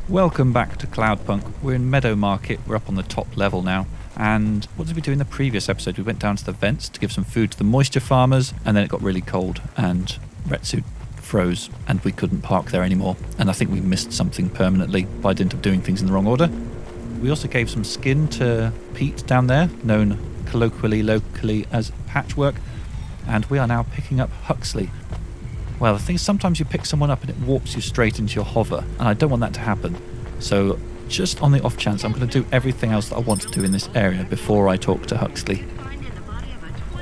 Welcome back to Cloudpunk. We're in Meadow Market, we're up on the top level now. And what did we do in the previous episode? We went down to the vents to give some food to the moisture farmers, and then it got really cold and Retsu froze and we couldn't park there anymore. And I think we missed something permanently by dint of doing things in the wrong order. We also gave some skin to Pete down there, known locally as Patchwork, and we are now picking up Huxley. Well, the thing is, sometimes you pick someone up and it warps you straight into your hover, and I don't want that to happen. So, just on the off chance, I'm going to do everything else that I want to do in this area before I talk to Huxley.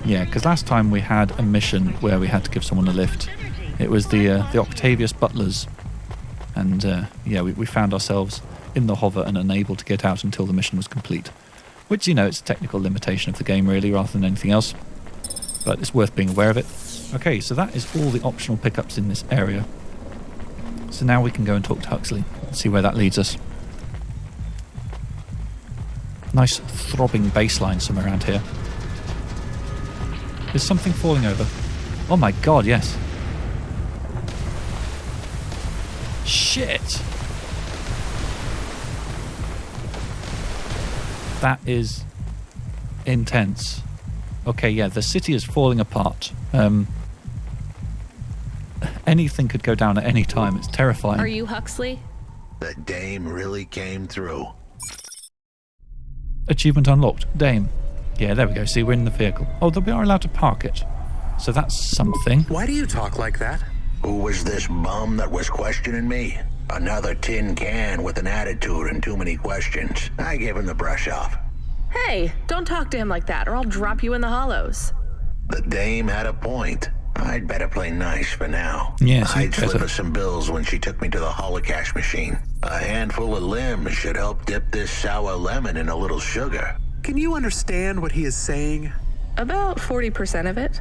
Yeah, because last time we had a mission where we had to give someone a lift. It was the Octavius Butlers, and we found ourselves in the hover and unable to get out until the mission was complete. Which, it's a technical limitation of the game really, rather than anything else. But it's worth being aware of it. Okay, so that is all the optional pickups in this area. So now we can go and talk to Huxley and see where that leads us. Nice throbbing bass line somewhere around here. Is something falling over? Oh my god, yes. Shit! That is intense. Okay, yeah, the city is falling apart. Anything could go down at any time. It's terrifying. Are you Huxley? The dame really came through. Achievement unlocked. Dame. Yeah, there we go. See, we're in the vehicle. Oh, we are allowed to park it. So that's something. Why do you talk like that? Who was this bum that was questioning me? Another tin can with an attitude and too many questions. I gave him the brush off. Hey, don't talk to him like that or I'll drop you in the hollows. The dame had a point. I'd better play nice for now. Yes, I'd slip her some bills when she took me to the holocash machine. A handful of limbs should help dip this sour lemon in a little sugar. Can you understand what he is saying? About 40% of it.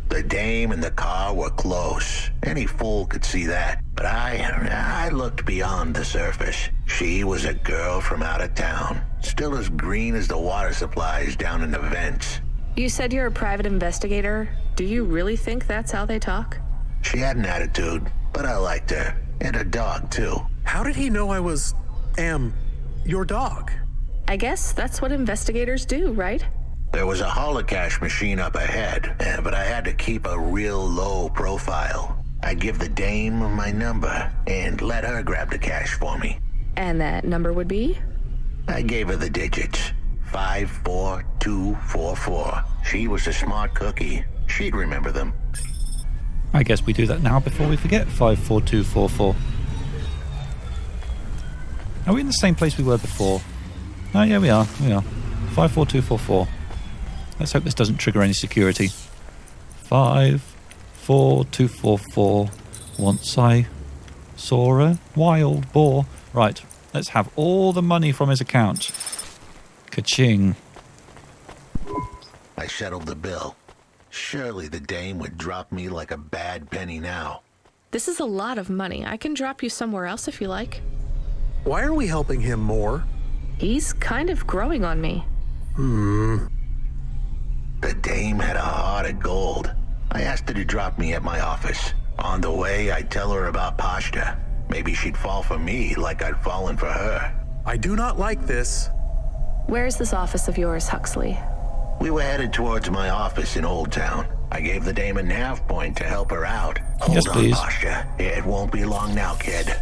The dame and the car were close. Any fool could see that. But I looked beyond the surface. She was a girl from out of town. Still as green as the water supplies down in the vents. You said you're a private investigator. Do you really think that's how they talk? She had an attitude, but I liked her. And her dog, too. How did he know I was, your dog? I guess that's what investigators do, right? There was a holocash machine up ahead, but I had to keep a real low profile. I'd give the dame my number and let her grab the cash for me. And that number would be? I gave her the digits. 54244. She was a smart cookie. She'd remember them. I guess we do that now before we forget. 54244. Are we in the same place we were before? Oh yeah, we are. 54244. Let's hope this doesn't trigger any security. 54244. Once I saw a wild boar. Right, let's have all the money from his account. Ka-ching. I settled the bill. Surely the dame would drop me like a bad penny now. This is a lot of money. I can drop you somewhere else if you like. Why are we helping him more? He's kind of growing on me. The dame had a heart of gold. I asked her to drop me at my office. On the way, I'd tell her about Pashta. Maybe she'd fall for me like I'd fallen for her. I do not like this. Where's this office of yours, Huxley? We were headed towards my office in Old Town. I gave the dame a nav point to help her out. Yes, Hold on, please. Pashta. It won't be long now, kid.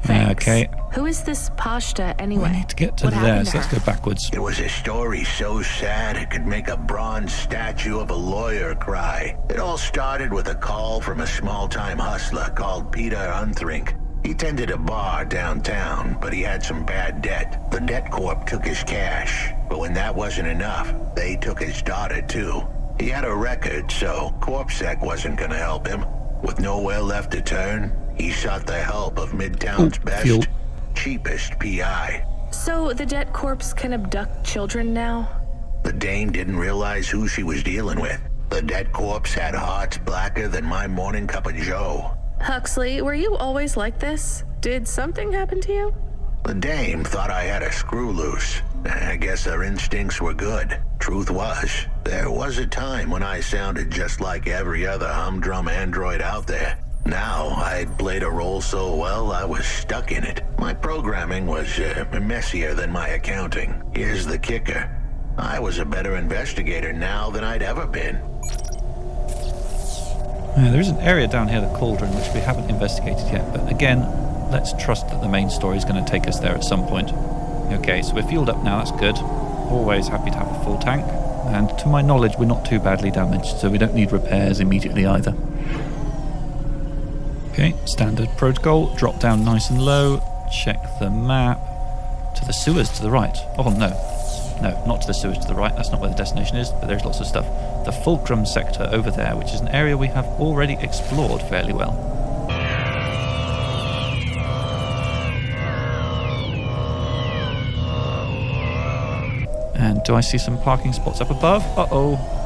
Thanks. Okay. Who is this Pashta anyway? We need to get to What there, happened so to let's her? go backwards. It was a story so sad it could make a bronze statue of a lawyer cry. It all started with a call from a small-time hustler called Peter Unthrink. He tended a bar downtown, but he had some bad debt. The debt corp took his cash, but when that wasn't enough, they took his daughter too. He had a record, so CorpSec wasn't gonna help him. With nowhere left to turn, he sought the help of Midtown's fuel. best, cheapest PI. So the debt corpse can abduct children now? The dame didn't realize who she was dealing with. The dead corpse had hearts blacker than my morning cup of joe. Huxley, were you always like this? Did something happen to you? The dame thought I had a screw loose. I guess her instincts were good. Truth was, there was a time when I sounded just like every other humdrum android out there. Now, I'd played a role so well, I was stuck in it. My programming was messier than my accounting. Here's the kicker. I was a better investigator now than I'd ever been. There is an area down here, the cauldron, which we haven't investigated yet, but again, let's trust that the main story is going to take us there at some point. Okay, so we're fueled up now, that's good. Always happy to have a full tank, and to my knowledge we're not too badly damaged, so we don't need repairs immediately either. Okay, standard protocol, drop down nice and low, check the map. To the sewers to the right. Oh no, not to the sewers to the right, that's not where the destination is, but there's lots of stuff. The Fulcrum sector over there, which is an area we have already explored fairly well. And do I see some parking spots up above? Uh-oh.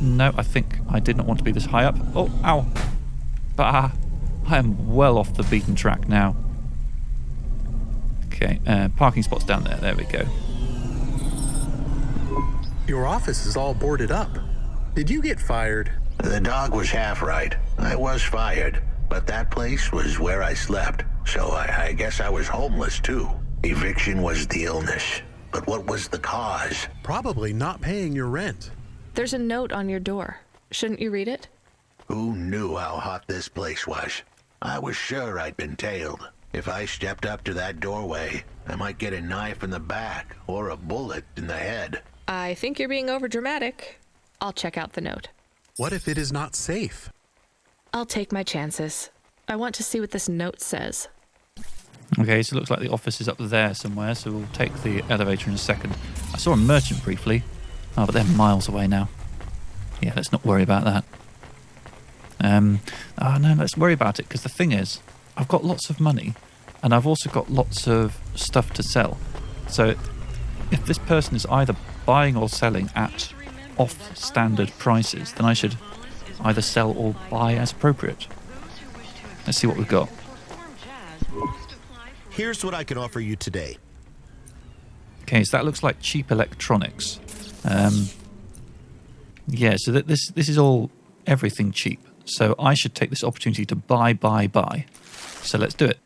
No, I think I did not want to be this high up. Oh, ow. Bah. I am well off the beaten track now. Okay, parking spots down there. There we go. Your office is all boarded up. Did you get fired? The dog was half right. I was fired, but that place was where I slept. So I guess I was homeless too. Eviction was the illness. But what was the cause? Probably not paying your rent. There's a note on your door. Shouldn't you read it? Who knew how hot this place was? I was sure I'd been tailed. If I stepped up to that doorway, I might get a knife in the back or a bullet in the head. I think you're being overdramatic. I'll check out the note. What if it is not safe? I'll take my chances. I want to see what this note says. Okay, so it looks like the office is up there somewhere, so we'll take the elevator in a second. I saw a merchant briefly. Oh, but they're miles away now. Yeah, let's not worry about that. No, let's worry about it, because the thing is, I've got lots of money, and I've also got lots of stuff to sell. So if this person is either buying or selling at off-standard prices, then I should either sell or buy as appropriate. Let's see what we've got. Here's what I can offer you today. Okay, so that looks like cheap electronics. Yeah, so this is all everything cheap. So I should take this opportunity to buy. So let's do it.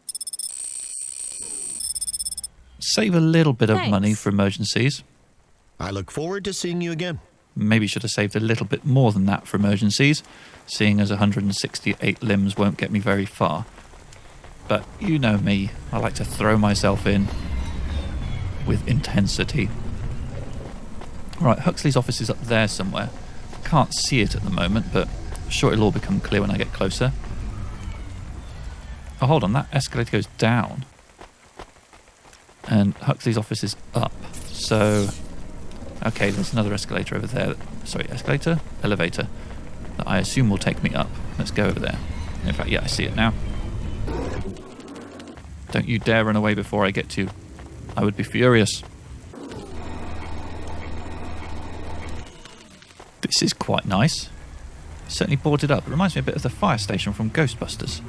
Save a little bit of money for emergencies. I look forward to seeing you again. Maybe should have saved a little bit more than that for emergencies, seeing as 168 limbs won't get me very far. But you know me, I like to throw myself in with intensity. Right, Huxley's office is up there somewhere. Can't see it at the moment, but I'm sure it'll all become clear when I get closer. Oh, hold on, that escalator goes down. And Huxley's office is up. So, okay, there's another escalator over there. Sorry, escalator? Elevator. That I assume will take me up. Let's go over there. In fact, yeah, I see it now. Don't you dare run away before I get to you. I would be furious. This is quite nice. Certainly boarded up. It reminds me a bit of the fire station from Ghostbusters.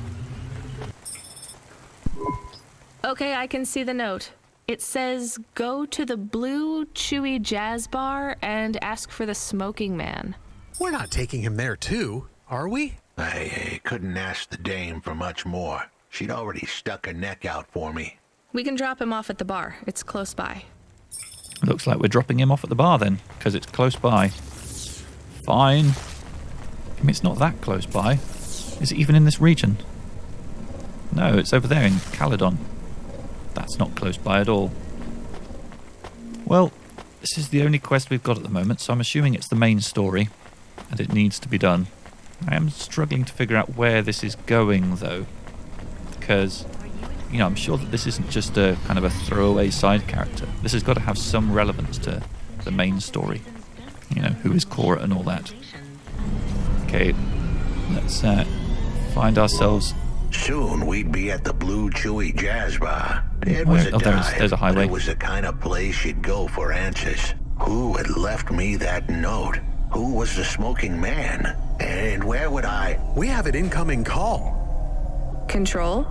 Okay, I can see the note. It says, go to the Blue Chewy Jazz Bar and ask for the Smoking Man. We're not taking him there too, are we? I couldn't ask the dame for much more. She'd already stuck her neck out for me. We can drop him off at the bar. It's close by. Looks like we're dropping him off at the bar then, because it's close by. Fine. I mean, it's not that close by. Is it even in this region? No, it's over there in Caledon. That's not close by at all. Well, this is the only quest we've got at the moment, so I'm assuming it's the main story, and it needs to be done. I am struggling to figure out where this is going, though, because, you know, I'm sure that this isn't just a kind of a throwaway side character. This has got to have some relevance to the main story. You know, who is Cora and all that. Okay, let's find ourselves... Soon we'd be at the Blue Chewy Jazz Bar. It was a dive, there's a highway. but it was the kind of place you'd go for answers. Who had left me that note? Who was the Smoking Man? And where would I... We have an incoming call. Control?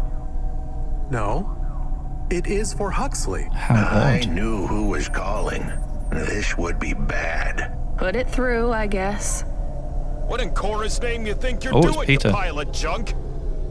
No. It is for Huxley. How I odd. knew who was calling. This would be bad. Put it through, I guess. What in Cora's name you think you're Oh, it's doing, Peter. you pile of junk?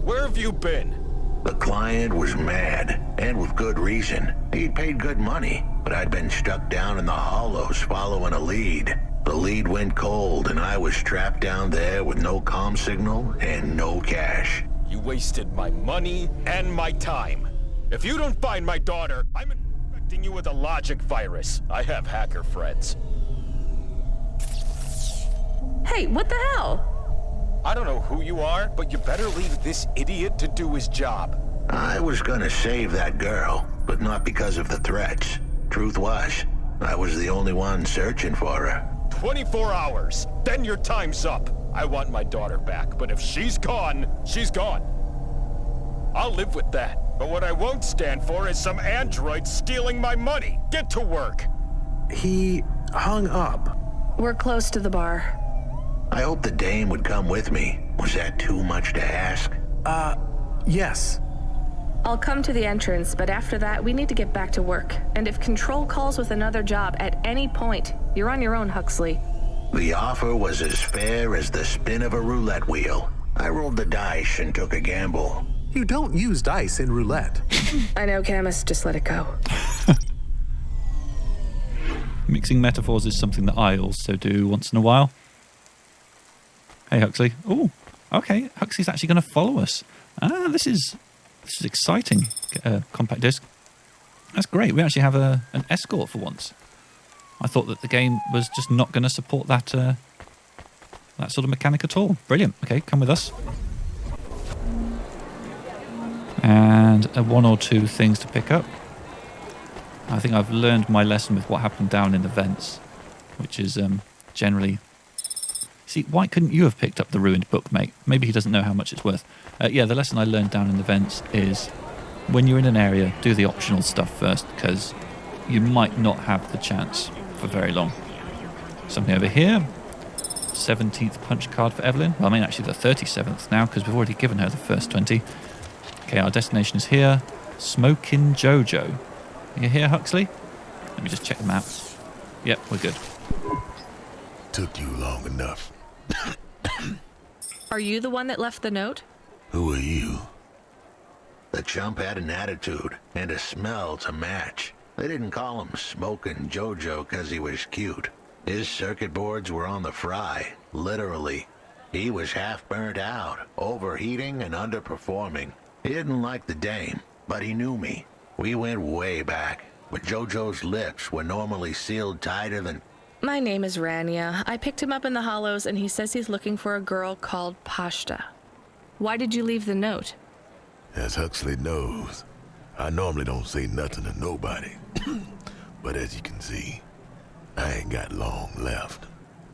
Where have you been? The client was mad, and with good reason. He'd paid good money, but I'd been stuck down in the hollows following a lead. The lead went cold, and I was trapped down there with no comm signal and no cash. You wasted my money and my time. If you don't find my daughter, I'm infecting you with a logic virus. I have hacker friends. Hey, what the hell? I don't know who you are, but you better leave this idiot to do his job. I was gonna save that girl, but not because of the threats. Truth was, I was the only one searching for her. 24 hours, then your time's up. I want my daughter back, but if she's gone, she's gone. I'll live with that, but what I won't stand for is some android stealing my money. Get to work. He hung up. We're close to the bar. I hoped the dame would come with me. Was that too much to ask? Yes. I'll come to the entrance, but after that, we need to get back to work. And if Control calls with another job at any point, you're on your own, Huxley. The offer was as fair as the spin of a roulette wheel. I rolled the dice and took a gamble. You don't use dice in roulette. I know, Camus, just let it go. Mixing metaphors is something that I also do once in a while. Hey, Huxley. Oh, okay. Huxley's actually going to follow us. This is exciting. Get a compact disc. That's great. We actually have an escort for once. I thought that the game was just not going to support that sort of mechanic at all. Brilliant. Okay, come with us. And one or two things to pick up. I think I've learned my lesson with what happened down in the vents, which is generally... See, why couldn't you have picked up the ruined book, mate? Maybe he doesn't know how much it's worth. Yeah, the lesson I learned down in the vents is when you're in an area, do the optional stuff first, because you might not have the chance for very long. Something over here. 17th punch card for Evelyn. Well, I mean, actually the 37th now, because we've already given her the first 20. Okay, our destination is here. Smokin' Jojo. You here, Huxley? Let me just check the map. Yep, we're good. Took you long enough. Are you the one that left the note? Who are you? The chump had an attitude and a smell to match. They didn't call him Smokin' Jojo because he was cute. His circuit boards were on the fry, literally. He was half burnt out, overheating and underperforming. He didn't like the dame, but he knew me. We went way back, but Jojo's lips were normally sealed tighter than... My name is Rania. I picked him up in the hollows, and he says he's looking for a girl called Pashta. Why did you leave the note? As Huxley knows, I normally don't say nothing to nobody. But as you can see, I ain't got long left.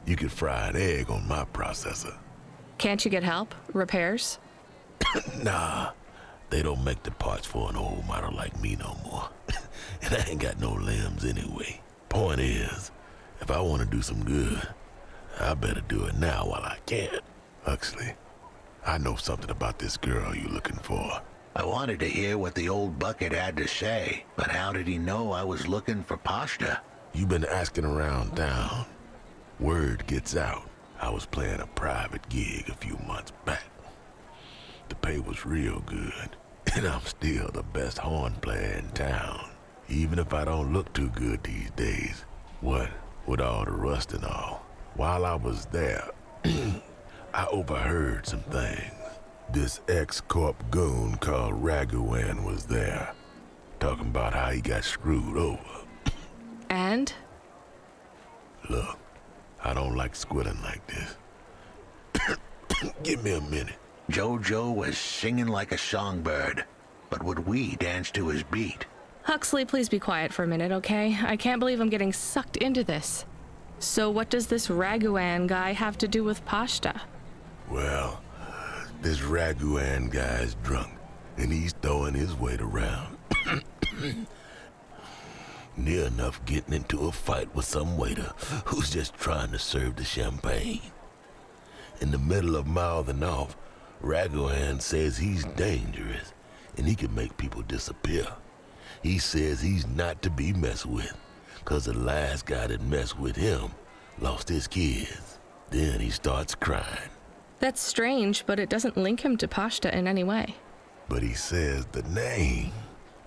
You could fry an egg on my processor. Can't you get help? Repairs? Nah, they don't make the parts for an old model like me no more. And I ain't got no limbs anyway. Point is, if I want to do some good, I better do it now while I can. Huxley, I know something about this girl you're looking for. I wanted to hear what the old bucket had to say, but how did he know I was looking for Pashta? You've been asking around town. Word gets out. I was playing a private gig a few months back. The pay was real good, and I'm still the best horn player in town. Even if I don't look too good these days. What with all the rust and all. While I was there, I overheard some things. This ex-corp goon called Raguan was there, talking about how he got screwed over. And? Look, I don't like squilling like this. Give me a minute. Jojo was singing like a songbird, but would we dance to his beat? Huxley, please be quiet for a minute, okay? I can't believe I'm getting sucked into this. So what does this Raguan guy have to do with Pashta? Well, this Raguan guy's drunk, and he's throwing his weight around. Near enough getting into a fight with some waiter who's just trying to serve the champagne. In the middle of mouthing off, Raguan says he's dangerous, and he can make people disappear. He says he's not to be messed with, 'cause the last guy that messed with him lost his kids. Then he starts crying. That's strange, but it doesn't link him to Pashta in any way. But he says the name.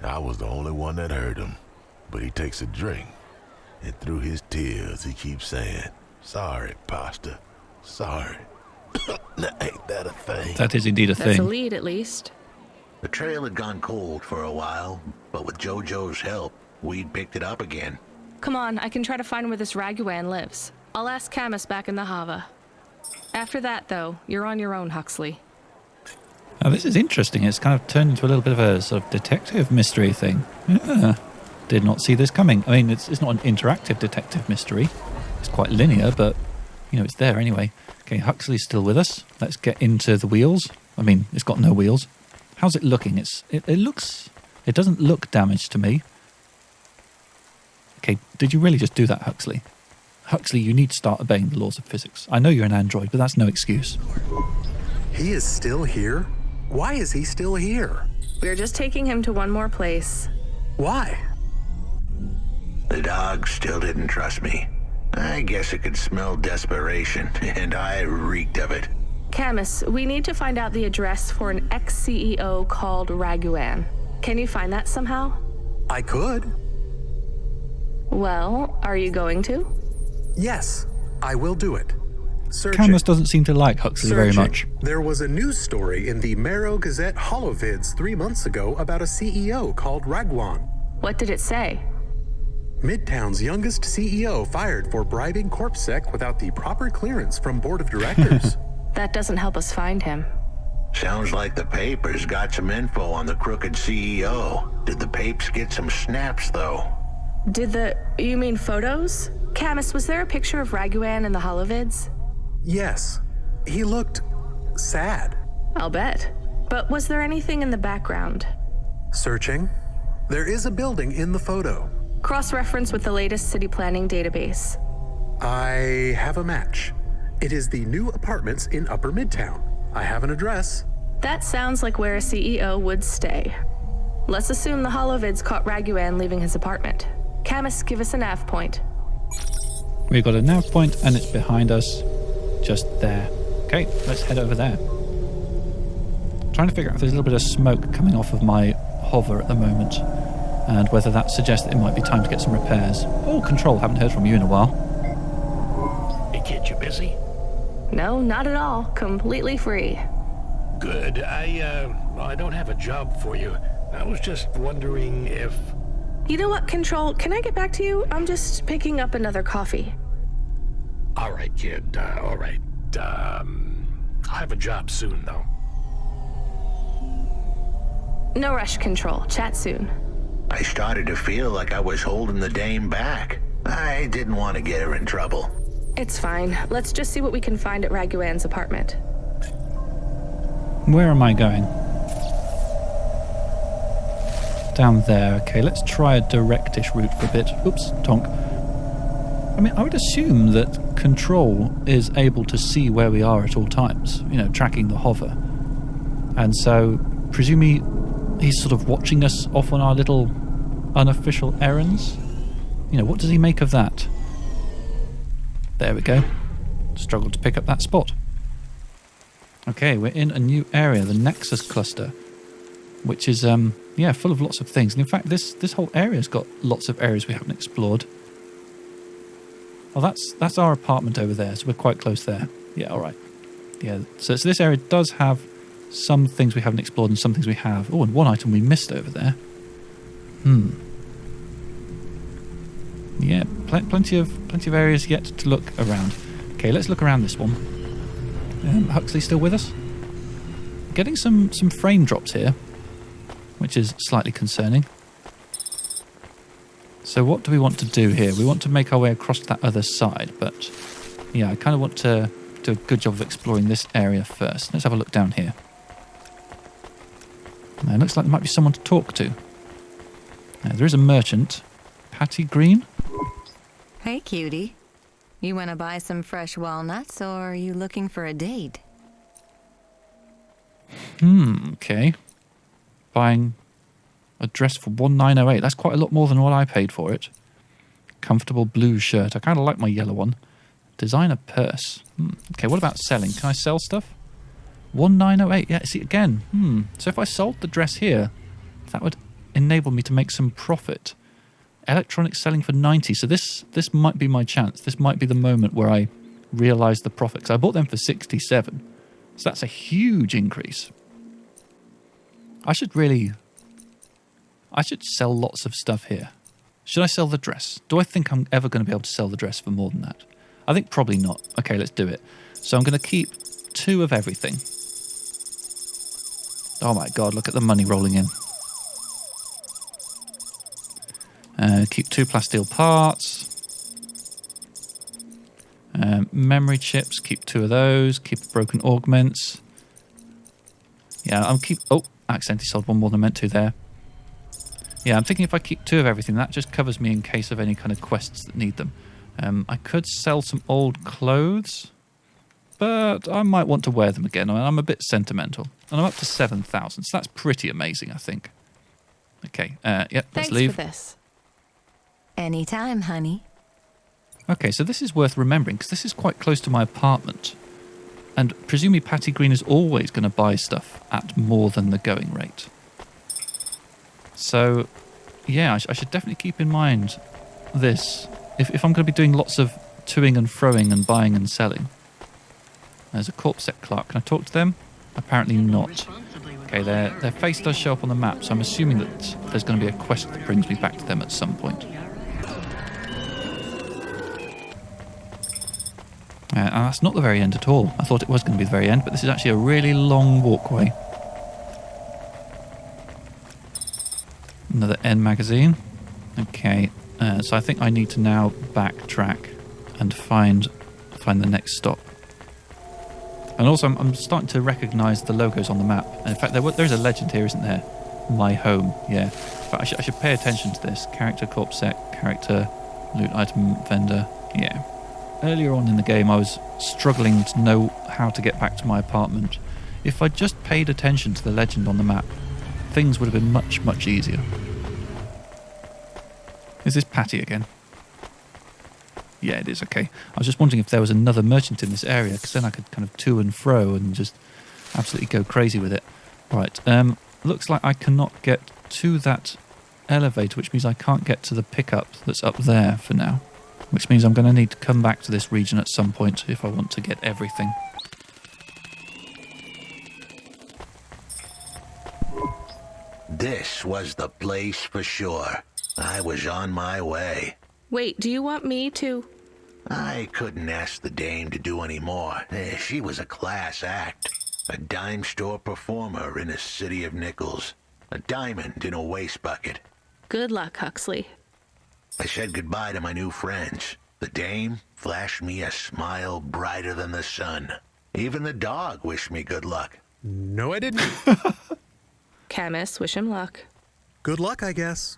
I was the only one that heard him. But he takes a drink. And through his tears, he keeps saying, "Sorry, Pasta. Sorry." Now, ain't that a thing? That is indeed a That's a thing. lead, at least. The trail had gone cold for a while, but with JoJo's help, we'd picked it up again. Come on, I can try to find where this Raguan lives. I'll ask Camus back in the Hava. After that, though, you're on your own, Huxley. Now, this is interesting. It's kind of turned into a little bit of a sort of detective mystery thing. Yeah. Did not see this coming. I mean, it's not an interactive detective mystery. It's quite linear, but, it's there anyway. Okay, Huxley's still with us. Let's get into the wheels. I mean, it's got no wheels. How's it looking? It doesn't look damaged to me. Okay, did you really just do that, Huxley? Huxley, you need to start obeying the laws of physics. I know you're an android, but that's no excuse. He is still here? Why is he still here? We're just taking him to one more place. Why? The dog still didn't trust me. I guess it could smell desperation, and I reeked of it. Camus, we need to find out the address for an ex-CEO called Raguan. Can you find that somehow? I could. Well, are you going to? Yes, I will do it. Searching. Camus doesn't seem to like Huxley very much. There was a news story in the Marrow Gazette Holovids 3 months ago about a CEO called Raguan. What did it say? Midtown's youngest CEO fired for bribing CorpSec without the proper clearance from board of directors. That doesn't help us find him. Sounds like the papers got some info on the crooked CEO. Did the papes get some snaps, though? You mean photos? Camus, was there a picture of Raguan in the Holovids? Yes, he looked sad. I'll bet. But was there anything in the background? Searching. There is a building in the photo. Cross-reference with the latest city planning database. I have a match. It is the new apartments in Upper Midtown. I have an address. That sounds like where a CEO would stay. Let's assume the Holovids caught Raguan leaving his apartment. Camus, give us a nav point. We've got a nav point and it's behind us. Just there. Okay, let's head over there. Trying to figure out if there's a little bit of smoke coming off of my hover at the moment, and whether that suggests that it might be time to get some repairs. Oh, Control, haven't heard from you in a while. Hey kid, you busy? No, not at all. Completely free. Good. I don't have a job for you. I was just wondering if... You know what, Control? Can I get back to you? I'm just picking up another coffee. All right, kid. All right. I'll have a job soon, though. No rush, Control. Chat soon. I started to feel like I was holding the dame back. I didn't want to get her in trouble. It's fine. Let's just see what we can find at Raguan's apartment. Where am I going? Down there. Okay, let's try a directish route for a bit. Oops, tonk. I mean, I would assume that Control is able to see where we are at all times, tracking the hover. And so, presumably, he's sort of watching us off on our little unofficial errands. What does he make of that? There we go. Struggled to pick up that spot. Okay, we're in a new area, the Nexus Cluster, which is, full of lots of things. And in fact, this whole area's got lots of areas we haven't explored. Oh, that's our apartment over there, so we're quite close there. Yeah, all right. Yeah, so this area does have some things we haven't explored and some things we have. Oh, and one item we missed over there. Yeah, plenty of areas yet to look around. Okay, let's look around this one. Huxley still with us? Getting some frame drops here, which is slightly concerning. So what do we want to do here? We want to make our way across to that other side, but yeah, I kind of want to do a good job of exploring this area first. Let's have a look down here. Now, it looks like there might be someone to talk to. Now, there is a merchant. Patty Green? Hey, cutie. You want to buy some fresh walnuts, or are you looking for a date? Okay. Buying a dress for $19.08. That's quite a lot more than what I paid for it. Comfortable blue shirt. I kind of like my yellow one. Designer purse. Okay, what about selling? Can I sell stuff? 1908. Yeah, see, again. So if I sold the dress here, that would enable me to make some profit. Electronics selling for 90. So this might be my chance. This might be the moment where I realise the profit. Because I bought them for 67. So that's a huge increase. I should sell lots of stuff here. Should I sell the dress? Do I think I'm ever going to be able to sell the dress for more than that? I think probably not. Okay, let's do it. So I'm going to keep 2 of everything. Oh my god, look at the money rolling in. Keep 2 plasteel parts. Memory chips, keep 2 of those. Keep broken augments. Yeah, accidentally sold 1 more than I meant to there. Yeah, I'm thinking if I keep 2 of everything, that just covers me in case of any kind of quests that need them. I could sell some old clothes, but I might want to wear them again. I'm a bit sentimental. And I'm up to 7,000, so that's pretty amazing, I think. Okay, let's leave. Thanks for this. Anytime, honey. Okay, so this is worth remembering, because this is quite close to my apartment. And presumably Patty Green is always going to buy stuff at more than the going rate. So, yeah, I should definitely keep in mind this. If I'm going to be doing lots of toing and froing and buying and selling. There's a corpsec clerk. Can I talk to them? Apparently not. Okay, their face does show up on the map, so I'm assuming that there's going to be a quest that brings me back to them at some point. And that's not the very end at all. I thought it was going to be the very end, but this is actually a really long walkway. Another N magazine. Okay, so I think I need to now backtrack and find the next stop. And also, I'm starting to recognise the logos on the map. And in fact, there's a legend here, isn't there? My home, yeah. But I should pay attention to this. Character, corpsec, character, loot item, vendor, yeah. Earlier on in the game, I was struggling to know how to get back to my apartment. If I just paid attention to the legend on the map, things would have been much, much easier. Is this Patty again? Yeah, it is, okay. I was just wondering if there was another merchant in this area, because then I could kind of to and fro and just absolutely go crazy with it. Right, looks like I cannot get to that elevator, which means I can't get to the pickup that's up there for now. Which means I'm going to need to come back to this region at some point if I want to get everything. This was the place for sure. I was on my way. Wait, do you want me to? I couldn't ask the dame to do any more. She was a class act. A dime store performer in a city of nickels. A diamond in a waste bucket. Good luck, Huxley. I said goodbye to my new friends. The dame flashed me a smile brighter than the sun. Even the dog wished me good luck. No, I didn't. Camus, wish him luck. Good luck, I guess.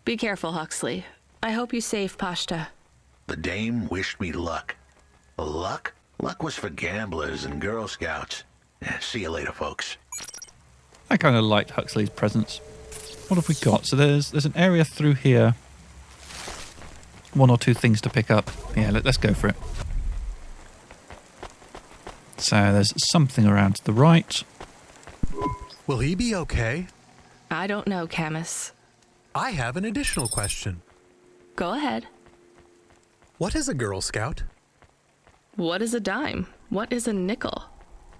Be careful, Huxley. I hope you save Pashta. The dame wished me luck. Luck? Luck was for gamblers and Girl Scouts. See you later, folks. I kind of liked Huxley's presence. What have we got? So there's an area through here. 1 or 2 things to pick up. Yeah, let's go for it. So there's something around to the right. Will he be okay? I don't know, Camus. I have an additional question. Go ahead. What is a Girl Scout? What is a dime? What is a nickel?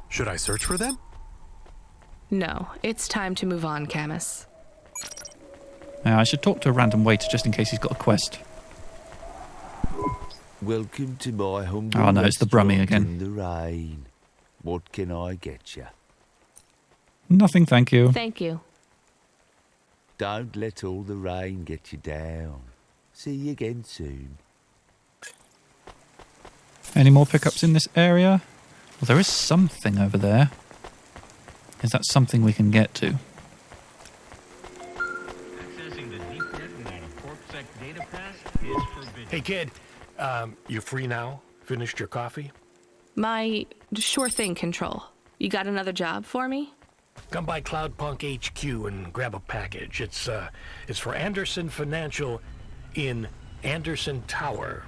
Should I search for them? No, it's time to move on, Camus. Now, I should talk to a random waiter just in case he's got a quest. Welcome to my humble Oh no, it's the Brummie again. in the rain. What can I get you? Nothing, thank you. Thank you. Don't let all the rain get you down. See you again soon. Any more pickups in this area? Well, there is something over there. Is that something we can get to? Accessing the deep net and corpsec data pass is forbidden. Hey kid, you free now? Finished your coffee? My sure thing control. You got another job for me? Come by Cloudpunk HQ and grab a package. It's for Anderson Financial in Anderson Tower.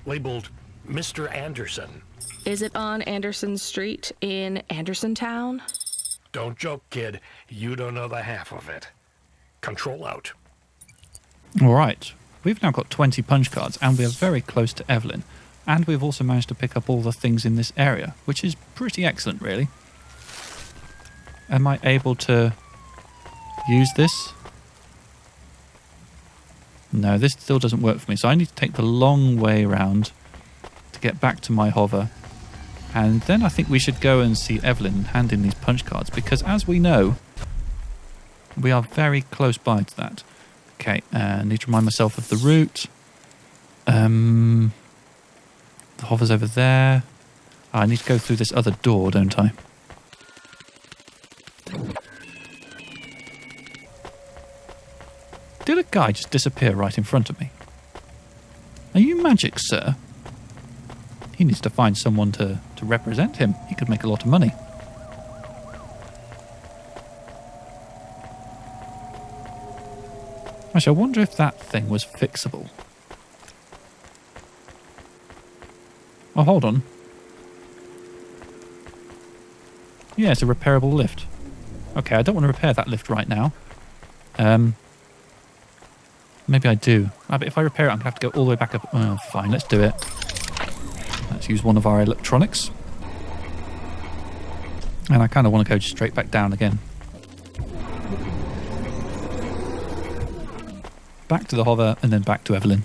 Labeled Mr. Anderson. Is it on Anderson Street in Andersontown? Don't joke, kid. You don't know the half of it. Control out. All right. We've now got 20 punch cards, and we are very close to Evelyn. And we've also managed to pick up all the things in this area, which is pretty excellent, really. Am I able to use this? No, this still doesn't work for me. So I need to take the long way around to get back to my hover. And then I think we should go and see Evelyn and hand in these punch cards, because as we know, we are very close by to that. Okay, I need to remind myself of the route. The hover's over there. I need to go through this other door, don't I? Did a guy just disappear right in front of me? Are you magic, sir? He needs to find someone to represent him. He could make a lot of money. Actually, I wonder if that thing was fixable. Oh, hold on. Yeah, it's a repairable lift. Okay, I don't want to repair that lift right now. Maybe I do. But if I repair it, I'm going to have to go all the way back up. Oh, fine, let's do it. Let's use one of our electronics. And I kind of want to go straight back down again. Back to the hover, and then back to Evelyn.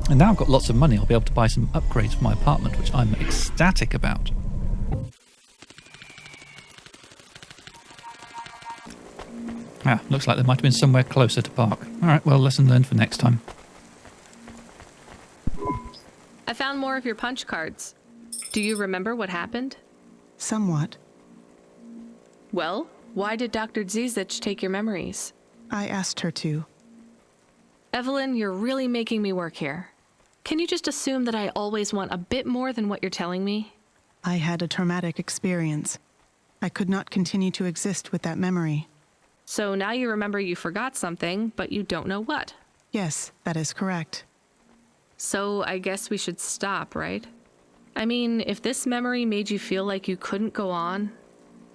And now I've got lots of money. I'll be able to buy some upgrades for my apartment, which I'm ecstatic about. Looks like there might have been somewhere closer to park. Alright, well, lesson learned for next time. I found more of your punch cards. Do you remember what happened? Somewhat. Well, why did Dr. Zizich take your memories? I asked her to. Evelyn, you're really making me work here. Can you just assume that I always want a bit more than what you're telling me? I had a traumatic experience. I could not continue to exist with that memory. So now you remember you forgot something, but you don't know what. Yes, that is correct. So I guess we should stop, right? I mean, if this memory made you feel like you couldn't go on...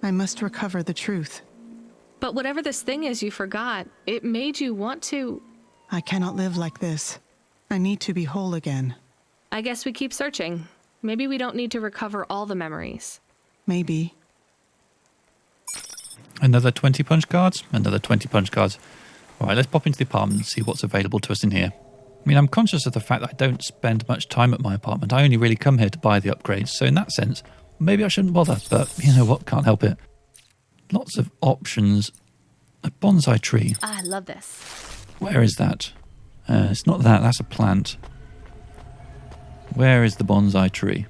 I must recover the truth. But whatever this thing is you forgot, it made you want to... I cannot live like this. I need to be whole again. I guess we keep searching. Maybe we don't need to recover all the memories. Maybe. Another 20 punch cards? Another 20 punch cards. Alright, let's pop into the apartment and see what's available to us in here. I mean, I'm conscious of the fact that I don't spend much time at my apartment. I only really come here to buy the upgrades, so in that sense, maybe I shouldn't bother, but you know what, can't help it. Lots of options. A bonsai tree. I love this. Where is that? It's not that, that's a plant. Where is the bonsai tree?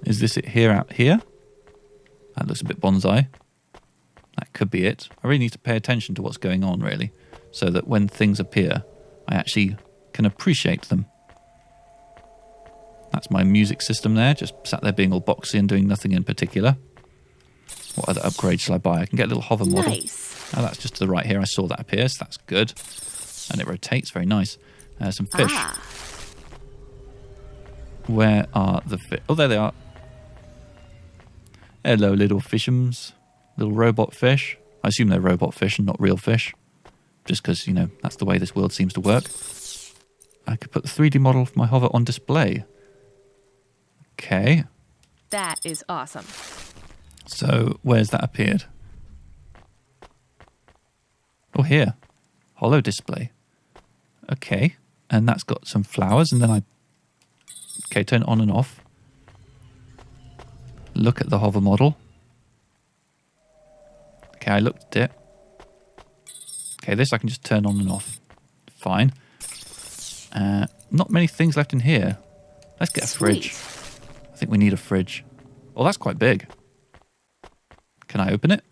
Is this it here, out here? That looks a bit bonsai. That could be it. I really need to pay attention to what's going on, really, so that when things appear, I actually can appreciate them. That's my music system there, just sat there being all boxy and doing nothing in particular. What other upgrades shall I buy? I can get a little hover model. Nice. Oh, that's just to the right here. I saw that appear, so that's good. And it rotates, very nice. Some fish. Where are the fish? Oh, there they are. Hello, little fishums. Little robot fish. I assume they're robot fish and not real fish. Just because, you know, that's the way this world seems to work. I could put the 3D model of my hover on display. Okay. That is awesome. So, where's that appeared? Oh, here. Holo display. Okay. And that's got some flowers, and then I... Okay, turn it on and off. Look at the hover model. Okay, I looked at it. Okay, this I can just turn on and off. Fine. Not many things left in here. Let's get a fridge. I think we need a fridge. Oh, that's quite big. Can I open it?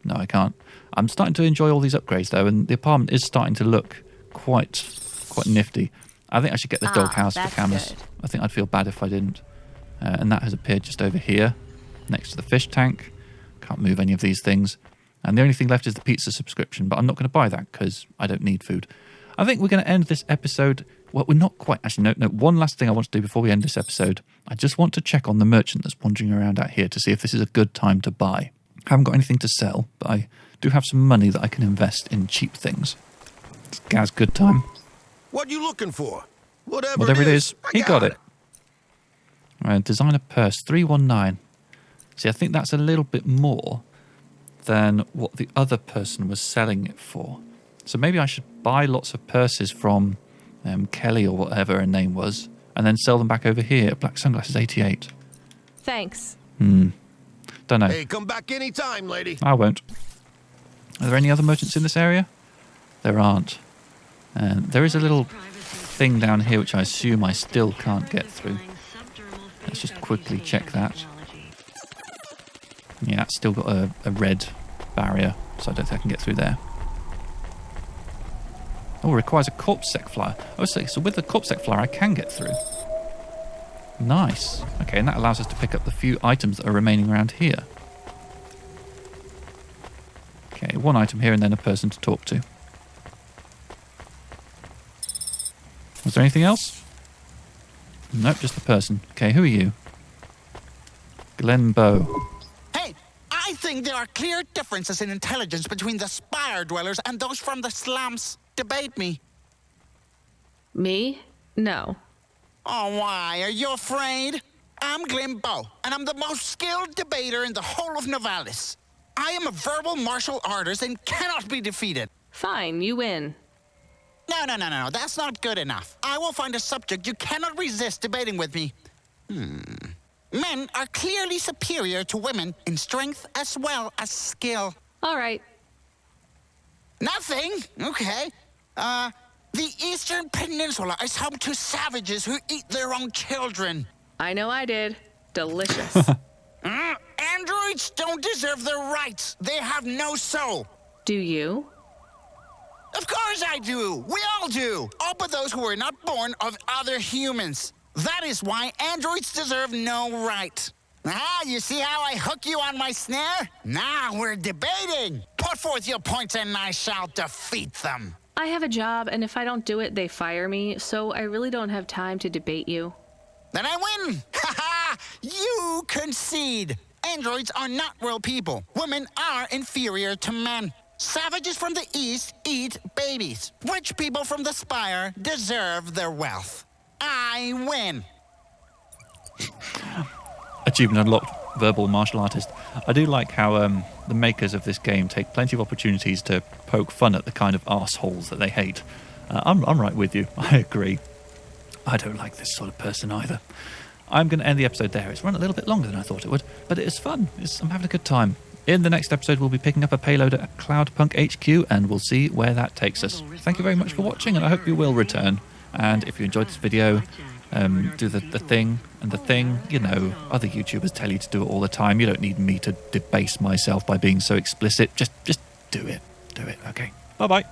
No, I can't. I'm starting to enjoy all these upgrades, though, and the apartment is starting to look quite nifty. I think I should get the doghouse for cameras. Good. I think I'd feel bad if I didn't. And that has appeared just over here, next to the fish tank. Can't move any of these things. And the only thing left is the pizza subscription, but I'm not going to buy that because I don't need food. I think we're going to end this episode Well, we're not quite. Actually, no. One last thing I want to do before we end this episode. I just want to check on the merchant that's wandering around out here to see if this is a good time to buy. I haven't got anything to sell, but I do have some money that I can invest in cheap things. It's Gaz good time. What you looking for? Whatever it is, he got it. Right, designer purse, 319. See, I think that's a little bit more than what the other person was selling it for. So maybe I should buy lots of purses from Kelly or whatever her name was, and then sell them back over here. Black sunglasses, 88. Thanks. Don't know. Hey, come back anytime, lady. I won't. Are there any other merchants in this area? There aren't. There is a little thing down here which I assume I still can't get through. Let's just quickly check that. Yeah, it's still got a red barrier, so I don't think I can get through there. Oh, it requires a corpse sec flyer. Oh, so with the corpse sec flyer I can get through. Nice. Okay, and that allows us to pick up the few items that are remaining around here. Okay, one item here and then a person to talk to. Was there anything else? Nope, just the person. Okay, who are you? Glen Bo. Hey, I think there are clear differences in intelligence between the Spire dwellers and those from the slums. Debate me. Me? No. Oh, why? Are you afraid? I'm Glen Bo, and I'm the most skilled debater in the whole of Novalis. I am a verbal martial artist and cannot be defeated. Fine, you win. No, that's not good enough. I will find a subject you cannot resist debating with me. Men are clearly superior to women in strength as well as skill. All right. Nothing? Okay. The Eastern Peninsula is home to savages who eat their own children. I know I did. Delicious. Androids don't deserve their rights. They have no soul. Do you? Of course I do. We all do. All but those who were not born of other humans. That is why androids deserve no right. You see how I hook you on my snare? Now we're debating. Put forth your points and I shall defeat them. I have a job, and if I don't do it, they fire me, so I really don't have time to debate you. Then I win. Ha! You concede. Androids are not real people. Women are inferior to men. Savages from the East eat babies. Rich people from the Spire deserve their wealth. I win. Achievement unlocked, verbal martial artist. I do like how the makers of this game take plenty of opportunities to poke fun at the kind of arseholes that they hate. I'm right with you. I agree. I don't like this sort of person either. I'm going to end the episode there. It's run a little bit longer than I thought it would, but it is fun. I'm having a good time. In the next episode, we'll be picking up a payload at Cloudpunk HQ, and we'll see where that takes us. Thank you very much for watching, and I hope you will return. And if you enjoyed this video, do the thing and the thing. You know, other YouTubers tell you to do it all the time. You don't need me to debase myself by being so explicit. Just do it. Do it. Okay. Bye-bye.